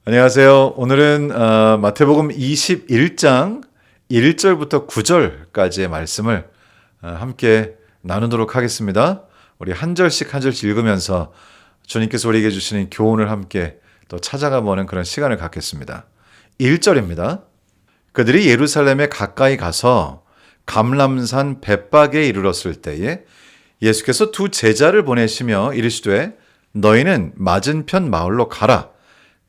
안녕하세요. 오늘은 마태복음 21장 1절부터 9절까지의 말씀을 함께 나누도록 하겠습니다. 우리 한 절씩 읽으면서 주님께서 우리에게 주시는 교훈을 함께 또 찾아가 보는 그런 시간을 갖겠습니다. 1절입니다. 그들이 예루살렘에 가까이 가서 감람산 벳박에 이르렀을 때에 예수께서 두 제자를 보내시며 이르시되 너희는 맞은편 마을로 가라.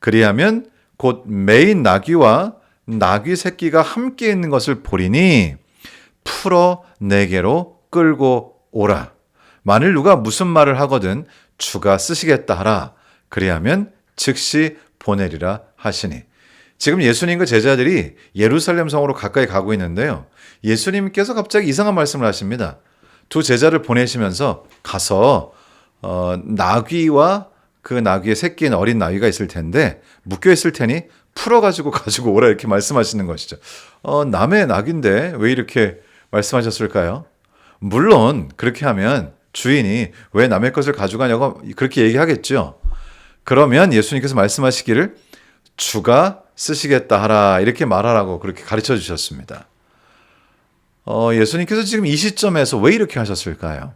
그리하면 곧 매인 나귀와 나귀 새끼가 함께 있는 것을 보리니 풀어 내게로 끌고 오라. 만일 누가 무슨 말을 하거든 주가 쓰시겠다 하라. 그리하면 즉시 보내리라 하시니. 지금 예수님과 제자들이 예루살렘 성으로 가까이 가고 있는데요. 예수님께서 갑자기 이상한 말씀을 하십니다. 두 제자를 보내시면서 가서 나귀와 그 나귀의 새끼인 어린 나귀가 있을 텐데 묶여 있을 테니 풀어가지고 가지고 오라 이렇게 말씀하시는 것이죠. 남의 나귀인데 왜 이렇게 말씀하셨을까요? 물론 그렇게 하면 주인이 왜 남의 것을 가져가냐고 그렇게 얘기하겠죠. 그러면 예수님께서 말씀하시기를 주가 쓰시겠다 하라 이렇게 말하라고 그렇게 가르쳐 주셨습니다. 예수님께서 지금 이 시점에서 왜 이렇게 하셨을까요?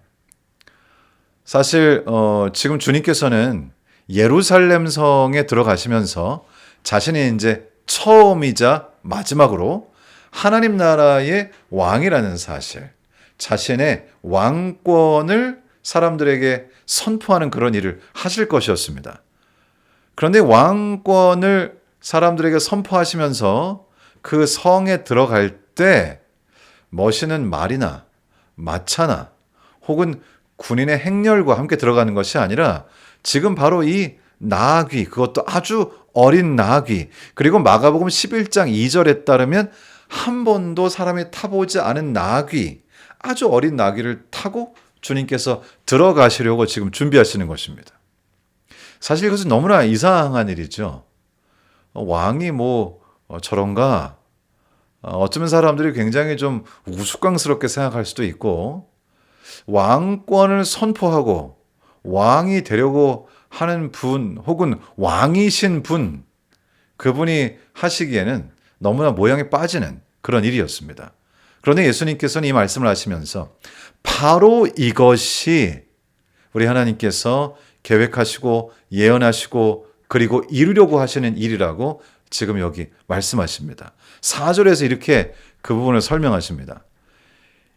사실 지금 주님께서는 예루살렘 성에 들어가시면서 자신이 이제 처음이자 마지막으로 하나님 나라의 왕이라는 사실, 자신의 왕권을 사람들에게 선포하는 그런 일을 하실 것이었습니다. 그런데 왕권을 사람들에게 선포하시면서 그 성에 들어갈 때 멋있는 말이나 마차나 혹은 군인의 행렬과 함께 들어가는 것이 아니라 지금 바로 이 나귀, 그것도 아주 어린 나귀, 그리고 마가복음 11장 2절에 따르면 한 번도 사람이 타보지 않은 나귀, 아주 어린 나귀를 타고 주님께서 들어가시려고 지금 준비하시는 것입니다. 사실 이것은 너무나 이상한 일이죠. 왕이 저런가? 어쩌면 사람들이 굉장히 좀 우스꽝스럽게 생각할 수도 있고 왕권을 선포하고 왕이 되려고 하는 분 혹은 왕이신 분 그분이 하시기에는 너무나 모양이 빠지는 그런 일이었습니다. 그런데 예수님께서는 이 말씀을 하시면서 바로 이것이 우리 하나님께서 계획하시고 예언하시고 그리고 이루려고 하시는 일이라고 지금 여기 말씀하십니다. 4절에서 이렇게 그 부분을 설명하십니다.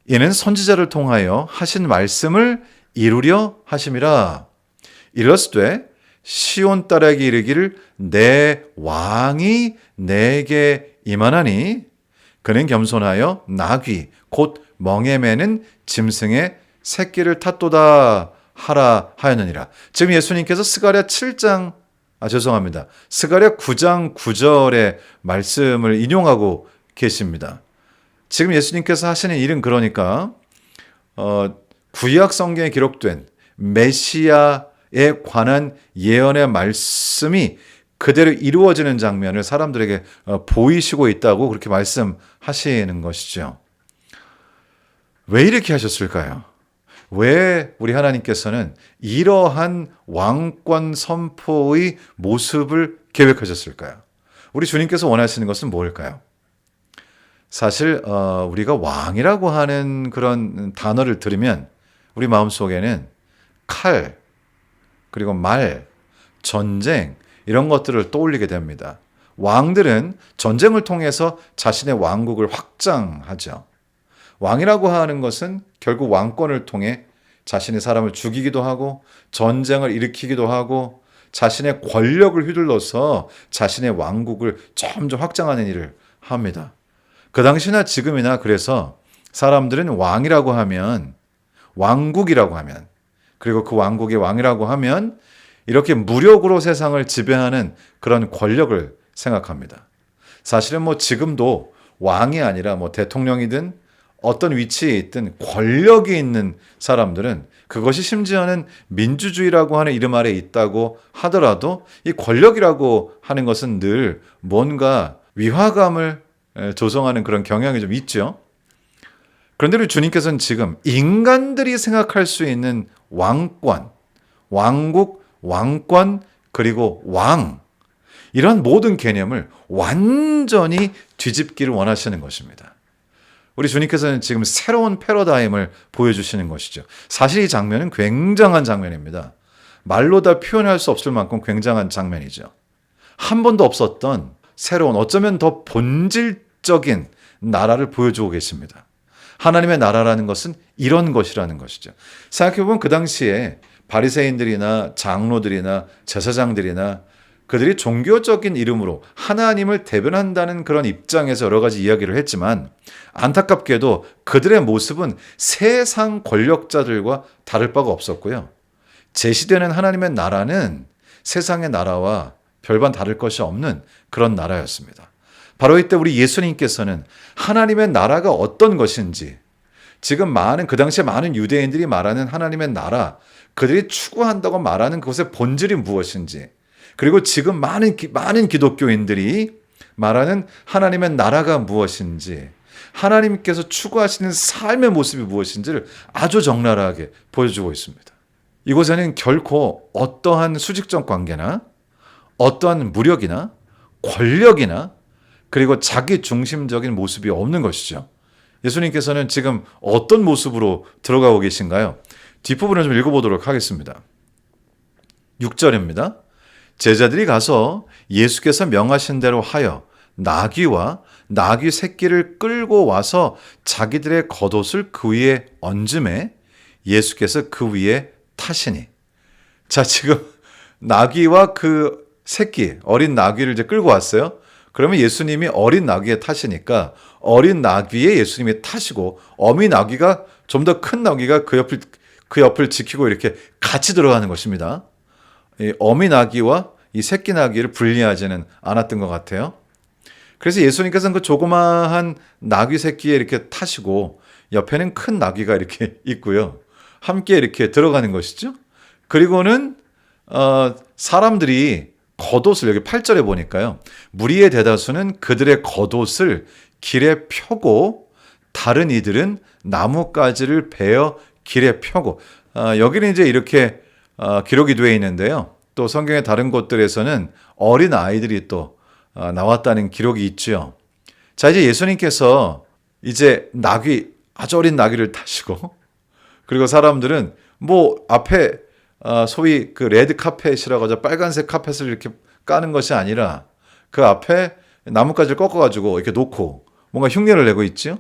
이는 선지자를 통하여 하신 말씀을 이루려 하심이라. 이르렀으되 시온 딸에게 이르기를 내 왕이 내게 임하나니 그는 겸손하여 나귀 곧 멍에 매는 짐승의 새끼를 탔도다 하라 하였느니라. 지금 예수님께서 스가랴 9장 9절의 말씀을 인용하고 계십니다. 지금 예수님께서 하시는 일은 그러니까 구약 성경에 기록된 메시아에 관한 예언의 말씀이 그대로 이루어지는 장면을 사람들에게 보이시고 있다고 그렇게 말씀하시는 것이죠. 왜 이렇게 하셨을까요? 왜 우리 하나님께서는 이러한 왕권 선포의 모습을 계획하셨을까요? 우리 주님께서 원하시는 것은 뭘까요? 사실 우리가 왕이라고 하는 그런 단어를 들으면 우리 마음속에는 칼, 그리고 말, 전쟁 이런 것들을 떠올리게 됩니다. 왕들은 전쟁을 통해서 자신의 왕국을 확장하죠. 왕이라고 하는 것은 결국 왕권을 통해 자신의 사람을 죽이기도 하고 전쟁을 일으키기도 하고 자신의 권력을 휘둘러서 자신의 왕국을 점점 확장하는 일을 합니다. 그 당시나 지금이나 그래서 사람들은 왕이라고 하면 왕국이라고 하면 그리고 그 왕국의 왕이라고 하면 이렇게 무력으로 세상을 지배하는 그런 권력을 생각합니다. 사실은 지금도 왕이 아니라 대통령이든 어떤 위치에 있든 권력이 있는 사람들은 그것이 심지어는 민주주의라고 하는 이름 아래 있다고 하더라도 이 권력이라고 하는 것은 늘 뭔가 위화감을 조성하는 그런 경향이 좀 있죠. 그런데 우리 주님께서는 지금 인간들이 생각할 수 있는 왕권, 왕국, 왕권, 그리고 왕. 이런 모든 개념을 완전히 뒤집기를 원하시는 것입니다. 우리 주님께서는 지금 새로운 패러다임을 보여주시는 것이죠. 사실 이 장면은 굉장한 장면입니다. 말로 다 표현할 수 없을 만큼 굉장한 장면이죠. 한 번도 없었던 새로운, 어쩌면 더 본질적인 나라를 보여주고 계십니다. 하나님의 나라라는 것은 이런 것이라는 것이죠. 생각해보면 그 당시에 바리새인들이나 장로들이나 제사장들이나 그들이 종교적인 이름으로 하나님을 대변한다는 그런 입장에서 여러 가지 이야기를 했지만, 안타깝게도 그들의 모습은 세상 권력자들과 다를 바가 없었고요. 제시되는 하나님의 나라는 세상의 나라와 별반 다를 것이 없는 그런 나라였습니다. 바로 이때 우리 예수님께서는 하나님의 나라가 어떤 것인지, 지금 그 당시에 많은 유대인들이 말하는 하나님의 나라, 그들이 추구한다고 말하는 그것의 본질이 무엇인지, 그리고 지금 많은 기독교인들이 말하는 하나님의 나라가 무엇인지, 하나님께서 추구하시는 삶의 모습이 무엇인지를 아주 적나라하게 보여주고 있습니다. 이곳에는 결코 어떠한 수직적 관계나 어떠한 무력이나 권력이나 그리고 자기 중심적인 모습이 없는 것이죠. 예수님께서는 지금 어떤 모습으로 들어가고 계신가요? 뒷부분을 좀 읽어보도록 하겠습니다. 6절입니다. 제자들이 가서 예수께서 명하신 대로 하여 나귀와 나귀 새끼를 끌고 와서 자기들의 겉옷을 그 위에 얹음에 예수께서 그 위에 타시니. 자, 지금 나귀와 그 새끼, 어린 나귀를 이제 끌고 왔어요. 그러면 예수님이 어린 나귀에 타시니까 어린 나귀에 예수님이 타시고, 어미 나귀가, 좀 더 큰 나귀가 그 옆을 지키고 이렇게 같이 들어가는 것입니다. 이 어미 나귀와 이 새끼 나귀를 분리하지는 않았던 것 같아요. 그래서 예수님께서는 그 조그마한 나귀 새끼에 이렇게 타시고 옆에는 큰 나귀가 이렇게 있고요. 함께 이렇게 들어가는 것이죠. 그리고는 사람들이 겉옷을, 여기 8절에 보니까요, 무리의 대다수는 그들의 겉옷을 길에 펴고 다른 이들은 나뭇가지를 베어 길에 펴고, 여기는 이제 이렇게 기록이 되어 있는데요. 또 성경의 다른 곳들에서는 어린 아이들이 또 나왔다는 기록이 있죠. 자, 이제 예수님께서 이제 아주 어린 나귀를 타시고, 그리고 사람들은 앞에 소위 그 레드 카펫이라고 하죠. 빨간색 카펫을 이렇게 까는 것이 아니라 그 앞에 나뭇가지를 꺾어가지고 이렇게 놓고 뭔가 흉내를 내고 있죠.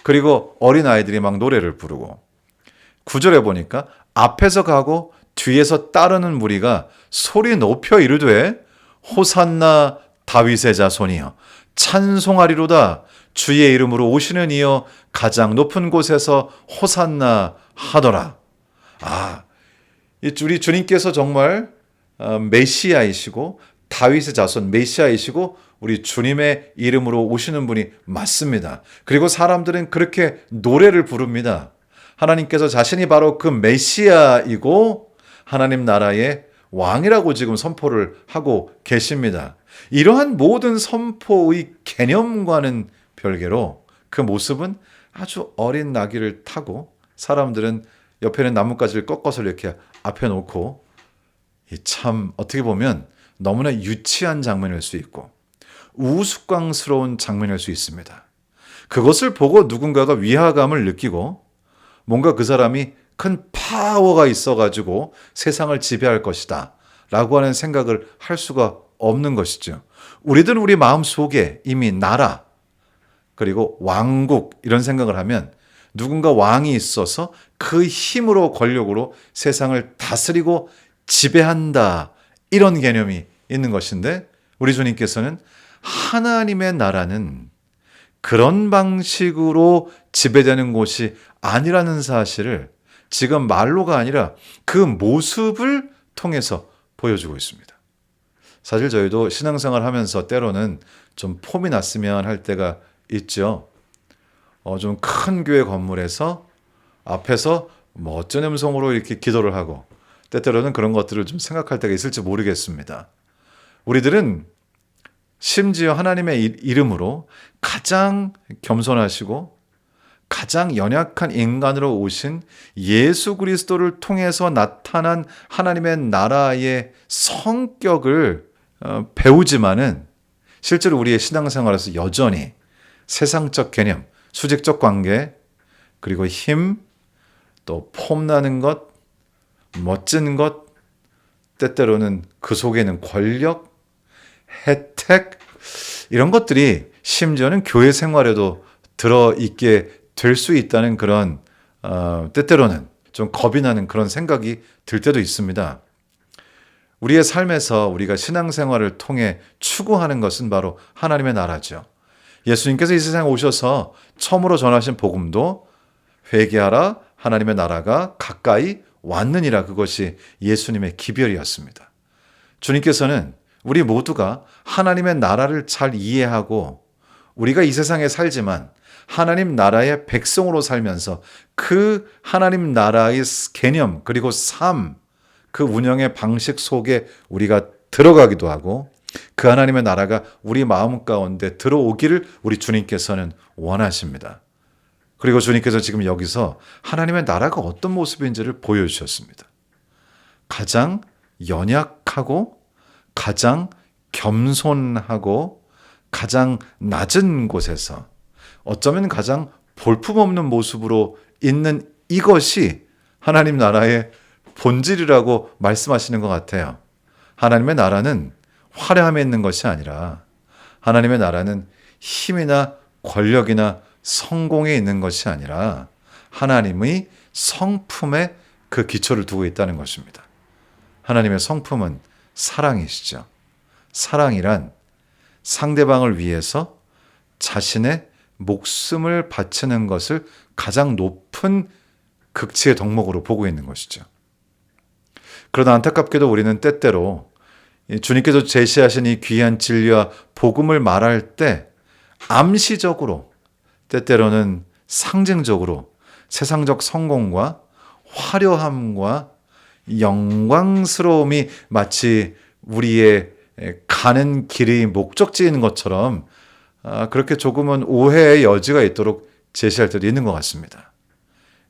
그리고 어린 아이들이 막 노래를 부르고, 9절에 보니까 앞에서 가고 뒤에서 따르는 무리가 소리 높여 이르되 호산나 다윗의 자손이여 찬송하리로다, 주의 이름으로 오시는 이여 가장 높은 곳에서 호산나 하더라. 우리 주님께서 정말 메시아이시고 다윗의 자손 메시아이시고 우리 주님의 이름으로 오시는 분이 맞습니다. 그리고 사람들은 그렇게 노래를 부릅니다. 하나님께서 자신이 바로 그 메시아이고 하나님 나라의 왕이라고 지금 선포를 하고 계십니다. 이러한 모든 선포의 개념과는 별개로 그 모습은 아주 어린 나귀를 타고, 사람들은 옆에는 나뭇가지를 꺾어서 이렇게 앞에 놓고, 참 어떻게 보면 너무나 유치한 장면일 수 있고 우스꽝스러운 장면일 수 있습니다. 그것을 보고 누군가가 위화감을 느끼고 뭔가 그 사람이 큰 파워가 있어가지고 세상을 지배할 것이다 라고 하는 생각을 할 수가 없는 것이죠. 우리들은 우리 마음속에 이미 나라, 그리고 왕국 이런 생각을 하면 누군가 왕이 있어서 그 힘으로, 권력으로 세상을 다스리고 지배한다, 이런 개념이 있는 것인데, 우리 주님께서는 하나님의 나라는 그런 방식으로 지배되는 곳이 아니라는 사실을 지금 말로가 아니라 그 모습을 통해서 보여주고 있습니다. 사실 저희도 신앙생활 하면서 때로는 좀 폼이 났으면 할 때가 있죠. 좀 큰 교회 건물에서 앞에서 멋진 음성으로 이렇게 기도를 하고, 때때로는 그런 것들을 좀 생각할 때가 있을지 모르겠습니다. 우리들은 심지어 하나님의 이름으로 가장 겸손하시고 가장 연약한 인간으로 오신 예수 그리스도를 통해서 나타난 하나님의 나라의 성격을 배우지만은 실제로 우리의 신앙생활에서 여전히 세상적 개념, 수직적 관계, 그리고 힘, 또 폼나는 것, 멋진 것, 때때로는 그 속에는 권력, 혜택, 이런 것들이 심지어는 교회 생활에도 들어있게 될 수 있다는 그런 때때로는 좀 겁이 나는 그런 생각이 들 때도 있습니다. 우리의 삶에서 우리가 신앙생활을 통해 추구하는 것은 바로 하나님의 나라죠. 예수님께서 이 세상에 오셔서 처음으로 전하신 복음도 회개하라 하나님의 나라가 가까이 왔느니라, 그것이 예수님의 기별이었습니다. 주님께서는 우리 모두가 하나님의 나라를 잘 이해하고 우리가 이 세상에 살지만 하나님 나라의 백성으로 살면서 그 하나님 나라의 개념 그리고 삶, 그 운영의 방식 속에 우리가 들어가기도 하고 그 하나님의 나라가 우리 마음 가운데 들어오기를 우리 주님께서는 원하십니다. 그리고 주님께서 지금 여기서 하나님의 나라가 어떤 모습인지를 보여주셨습니다. 가장 연약하고 가장 겸손하고 가장 낮은 곳에서 어쩌면 가장 볼품없는 모습으로 있는 이것이 하나님 나라의 본질이라고 말씀하시는 것 같아요. 하나님의 나라는 화려함에 있는 것이 아니라 하나님의 나라는 힘이나 권력이나 성공에 있는 것이 아니라 하나님의 성품에 그 기초를 두고 있다는 것입니다. 하나님의 성품은 사랑이시죠. 사랑이란 상대방을 위해서 자신의 목숨을 바치는 것을 가장 높은 극치의 덕목으로 보고 있는 것이죠. 그러나 안타깝게도 우리는 때때로 주님께서 제시하신 이 귀한 진리와 복음을 말할 때 암시적으로 때때로는 상징적으로 세상적 성공과 화려함과 영광스러움이 마치 우리의 가는 길이 목적지인 것처럼 그렇게 조금은 오해의 여지가 있도록 제시할 때도 있는 것 같습니다.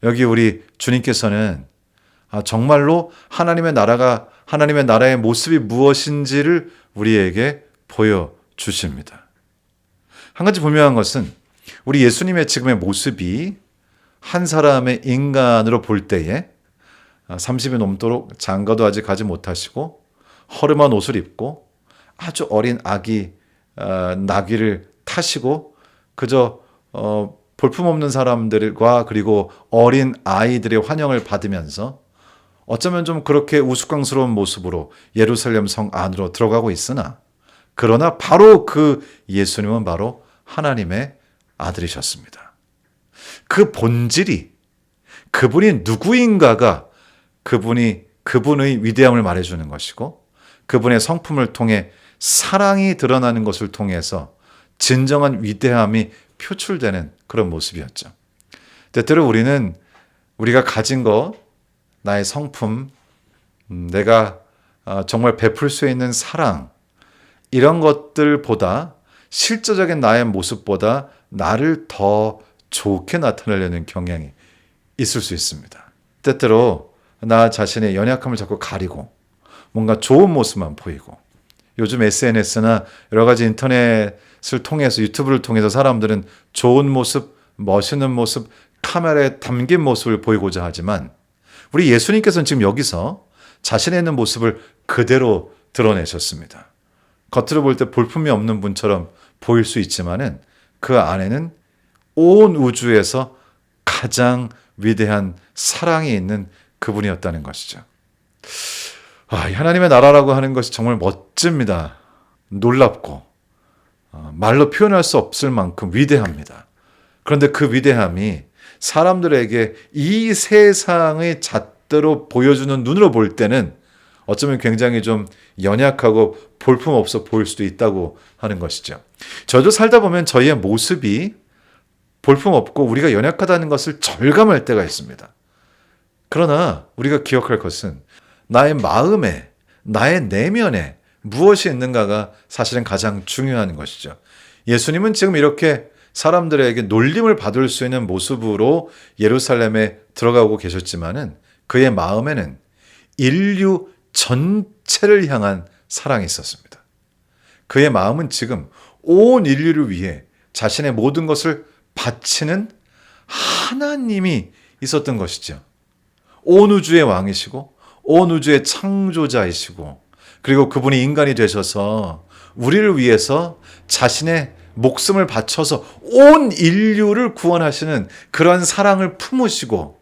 여기 우리 주님께서는 정말로 하나님의 나라의 모습이 무엇인지를 우리에게 보여주십니다. 한 가지 분명한 것은 우리 예수님의 지금의 모습이 한 사람의 인간으로 볼 때에 30이 넘도록 장가도 아직 가지 못하시고 허름한 옷을 입고 아주 어린 아기 나귀를 타시고 그저 볼품없는 사람들과 그리고 어린 아이들의 환영을 받으면서 어쩌면 좀 그렇게 우스꽝스러운 모습으로 예루살렘 성 안으로 들어가고 있으나 그러나 바로 그 예수님은 바로 하나님의 아들이셨습니다. 그 본질이 그분이 누구인가가 그분의 위대함을 말해주는 것이고 그분의 성품을 통해 사랑이 드러나는 것을 통해서 진정한 위대함이 표출되는 그런 모습이었죠. 때때로 우리가 가진 것, 나의 성품, 내가 정말 베풀 수 있는 사랑, 이런 것들보다 실제적인 나의 모습보다 나를 더 좋게 나타내려는 경향이 있을 수 있습니다. 때때로 나 자신의 연약함을 자꾸 가리고 뭔가 좋은 모습만 보이고 요즘 SNS나 여러 가지 인터넷을 통해서 유튜브를 통해서 사람들은 좋은 모습, 멋있는 모습, 카메라에 담긴 모습을 보이고자 하지만 우리 예수님께서는 지금 여기서 자신의 있는 모습을 그대로 드러내셨습니다. 겉으로 볼 때 볼품이 없는 분처럼 보일 수 있지만은 그 안에는 온 우주에서 가장 위대한 사랑이 있는 그분이었다는 것이죠. 하나님의 나라라고 하는 것이 정말 멋집니다. 놀랍고 말로 표현할 수 없을 만큼 위대합니다. 그런데 그 위대함이 사람들에게 이 세상의 잣대로 보여주는 눈으로 볼 때는 어쩌면 굉장히 좀 연약하고 볼품없어 보일 수도 있다고 하는 것이죠. 저도 살다 보면 저희의 모습이 볼품없고 우리가 연약하다는 것을 절감할 때가 있습니다. 그러나 우리가 기억할 것은 나의 마음에, 나의 내면에 무엇이 있는가가 사실은 가장 중요한 것이죠. 예수님은 지금 이렇게 사람들에게 놀림을 받을 수 있는 모습으로 예루살렘에 들어가고 계셨지만은 그의 마음에는 인류 전체를 향한 사랑이 있었습니다. 그의 마음은 지금 온 인류를 위해 자신의 모든 것을 바치는 하나님이 있었던 것이죠. 온 우주의 왕이시고 온 우주의 창조자이시고 그리고 그분이 인간이 되셔서 우리를 위해서 자신의 목숨을 바쳐서 온 인류를 구원하시는 그러한 사랑을 품으시고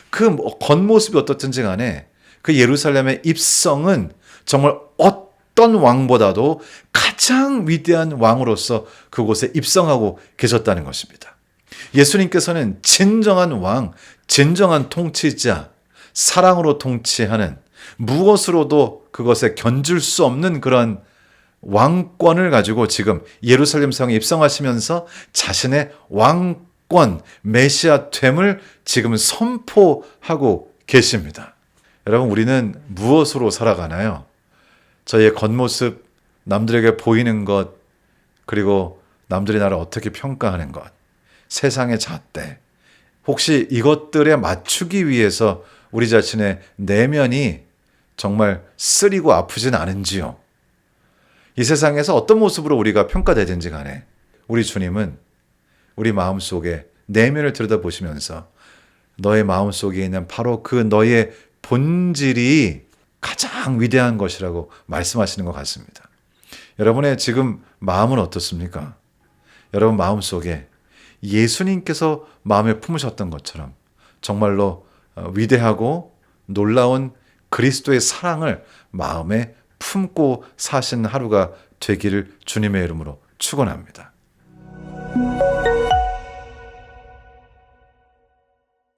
그 겉모습이 어떻든지 간에 그 예루살렘의 입성은 정말 어떤 왕보다도 가장 위대한 왕으로서 그곳에 입성하고 계셨다는 것입니다. 예수님께서는 진정한 왕, 진정한 통치자, 사랑으로 통치하는 무엇으로도 그것에 견줄 수 없는 그런 왕권을 가지고 지금 예루살렘 성에 입성하시면서 자신의 왕권, 메시아됨을 지금 선포하고 계십니다. 여러분, 우리는 무엇으로 살아가나요? 저희의 겉모습, 남들에게 보이는 것, 그리고 남들이 나를 어떻게 평가하는 것, 세상의 잣대, 혹시 이것들에 맞추기 위해서 우리 자신의 내면이 정말 쓰리고 아프진 않은지요? 이 세상에서 어떤 모습으로 우리가 평가되든지 간에 우리 주님은 우리 마음속에 내면을 들여다보시면서 너의 마음속에 있는 바로 그 너의 본질이 가장 위대한 것이라고 말씀하시는 것 같습니다. 여러분의 지금 마음은 어떻습니까? 여러분 마음속에 예수님께서 마음에 품으셨던 것처럼 정말로 위대하고 놀라운 그리스도의 사랑을 마음에 품고 사신 하루가 되기를 주님의 이름으로 축원합니다.